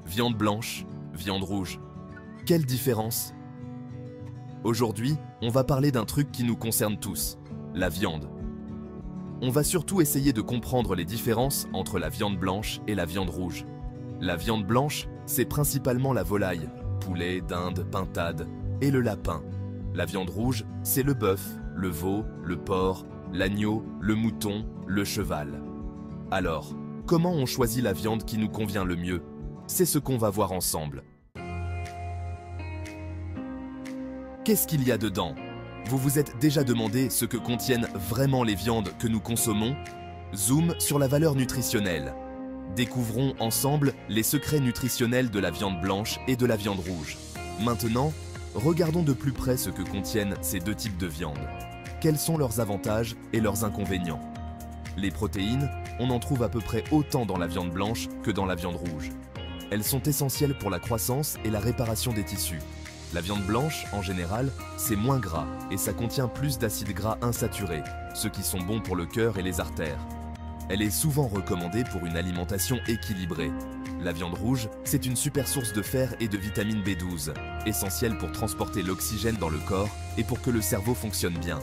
Viande blanche, viande rouge. Quelle différence? Aujourd'hui, on va parler d'un truc qui nous concerne tous, la viande. On va surtout essayer de comprendre les différences entre la viande blanche et la viande rouge. La viande blanche, c'est principalement la volaille, poulet, dinde, pintade, et le lapin. La viande rouge, c'est le bœuf, le veau, le porc, l'agneau, le mouton, le cheval. Alors, comment on choisit la viande qui nous convient le mieux? C'est ce qu'on va voir ensemble. Qu'est-ce qu'il y a dedans? Vous vous êtes déjà demandé ce que contiennent vraiment les viandes que nous consommons? Zoom sur la valeur nutritionnelle. Découvrons ensemble les secrets nutritionnels de la viande blanche et de la viande rouge. Maintenant, regardons de plus près ce que contiennent ces deux types de viande. Quels sont leurs avantages et leurs inconvénients? Les protéines, on en trouve à peu près autant dans la viande blanche que dans la viande rouge. Elles sont essentielles pour la croissance et la réparation des tissus. La viande blanche, en général, c'est moins gras et ça contient plus d'acides gras insaturés, ceux qui sont bons pour le cœur et les artères. Elle est souvent recommandée pour une alimentation équilibrée. La viande rouge, c'est une super source de fer et de vitamine B12, essentielle pour transporter l'oxygène dans le corps et pour que le cerveau fonctionne bien.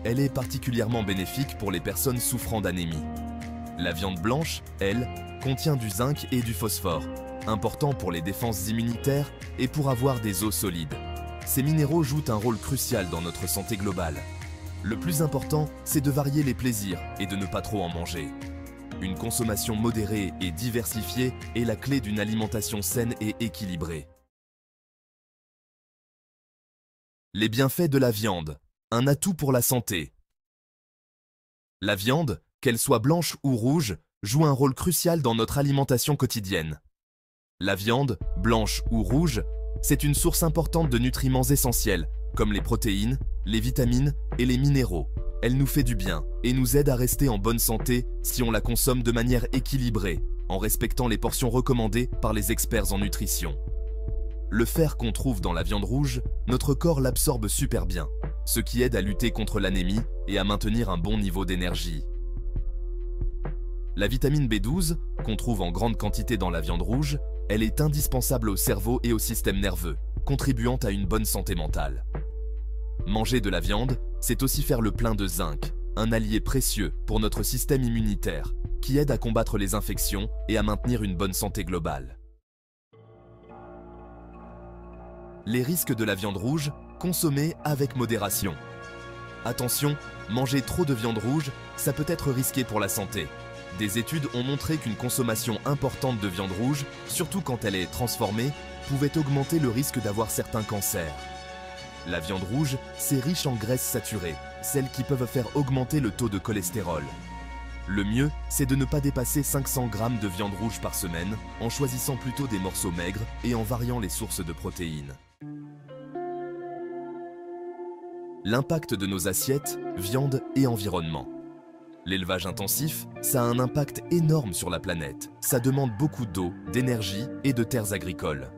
Elle est particulièrement bénéfique pour les personnes souffrant d'anémie. La viande blanche, elle, contient du zinc et du phosphore, importants pour les défenses immunitaires et pour avoir des os solides. Ces minéraux jouent un rôle crucial dans notre santé globale. Le plus important, c'est de varier les plaisirs et de ne pas trop en manger. Une consommation modérée et diversifiée est la clé d'une alimentation saine et équilibrée. Les bienfaits de la viande, un atout pour la santé. La viande, qu'elle soit blanche ou rouge, joue un rôle crucial dans notre alimentation quotidienne. La viande, blanche ou rouge, c'est une source importante de nutriments essentiels, comme les protéines, les vitamines et les minéraux. Elle nous fait du bien et nous aide à rester en bonne santé si on la consomme de manière équilibrée, en respectant les portions recommandées par les experts en nutrition. Le fer qu'on trouve dans la viande rouge, notre corps l'absorbe super bien, ce qui aide à lutter contre l'anémie et à maintenir un bon niveau d'énergie. La vitamine B12, qu'on trouve en grande quantité dans la viande rouge, elle est indispensable au cerveau et au système nerveux, contribuant à une bonne santé mentale. Manger de la viande, c'est aussi faire le plein de zinc, un allié précieux pour notre système immunitaire, qui aide à combattre les infections et à maintenir une bonne santé globale. Les risques de la viande rouge, consommer avec modération. Attention, manger trop de viande rouge, ça peut être risqué pour la santé. Des études ont montré qu'une consommation importante de viande rouge, surtout quand elle est transformée, pouvait augmenter le risque d'avoir certains cancers. La viande rouge, c'est riche en graisses saturées, celles qui peuvent faire augmenter le taux de cholestérol. Le mieux, c'est de ne pas dépasser 500 g de viande rouge par semaine, en choisissant plutôt des morceaux maigres et en variant les sources de protéines. L'impact de nos assiettes, viande et environnement. L'élevage intensif, ça a un impact énorme sur la planète. Ça demande beaucoup d'eau, d'énergie et de terres agricoles.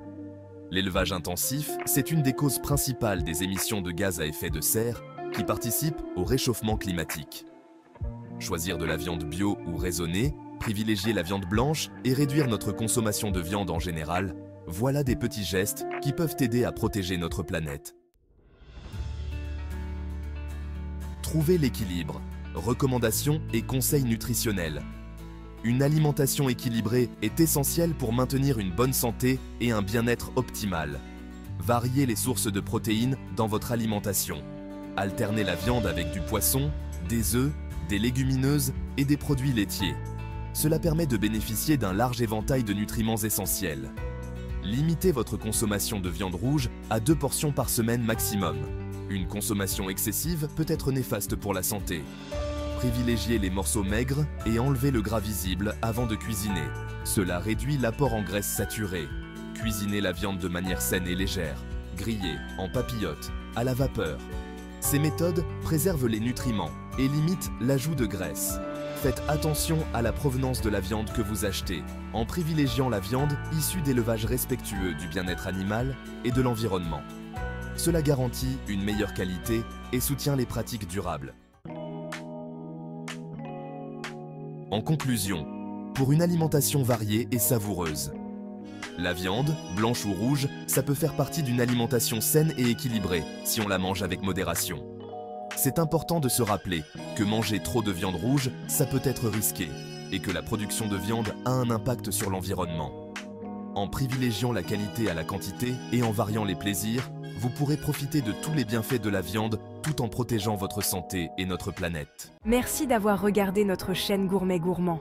L'élevage intensif, c'est une des causes principales des émissions de gaz à effet de serre qui participent au réchauffement climatique. Choisir de la viande bio ou raisonnée, privilégier la viande blanche et réduire notre consommation de viande en général, voilà des petits gestes qui peuvent aider à protéger notre planète. Trouver l'équilibre. Recommandations et conseils nutritionnels. Une alimentation équilibrée est essentielle pour maintenir une bonne santé et un bien-être optimal. Variez les sources de protéines dans votre alimentation. Alternez la viande avec du poisson, des œufs, des légumineuses et des produits laitiers. Cela permet de bénéficier d'un large éventail de nutriments essentiels. Limitez votre consommation de viande rouge à 2 portions par semaine maximum. Une consommation excessive peut être néfaste pour la santé. Privilégiez les morceaux maigres et enlevez le gras visible avant de cuisiner. Cela réduit l'apport en graisses saturées. Cuisinez la viande de manière saine et légère, grillée, en papillote, à la vapeur. Ces méthodes préservent les nutriments et limitent l'ajout de graisse. Faites attention à la provenance de la viande que vous achetez, en privilégiant la viande issue d'élevages respectueux du bien-être animal et de l'environnement. Cela garantit une meilleure qualité et soutient les pratiques durables. En conclusion, pour une alimentation variée et savoureuse, La viande, blanche ou rouge, ça peut faire partie d'une alimentation saine et équilibrée si on la mange avec modération. C'est important de se rappeler que manger trop de viande rouge, ça peut être risqué et que la production de viande a un impact sur l'environnement. En privilégiant la qualité à la quantité et en variant les plaisirs, vous pourrez profiter de tous les bienfaits de la viande tout en protégeant votre santé et notre planète. Merci d'avoir regardé notre chaîne Gourmet Gourmand.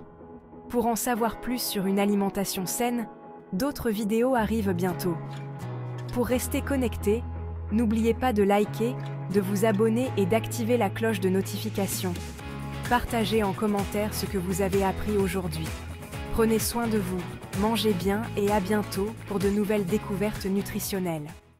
Pour en savoir plus sur une alimentation saine, d'autres vidéos arrivent bientôt. Pour rester connecté, n'oubliez pas de liker, de vous abonner et d'activer la cloche de notification. Partagez en commentaire ce que vous avez appris aujourd'hui. Prenez soin de vous, mangez bien et à bientôt pour de nouvelles découvertes nutritionnelles.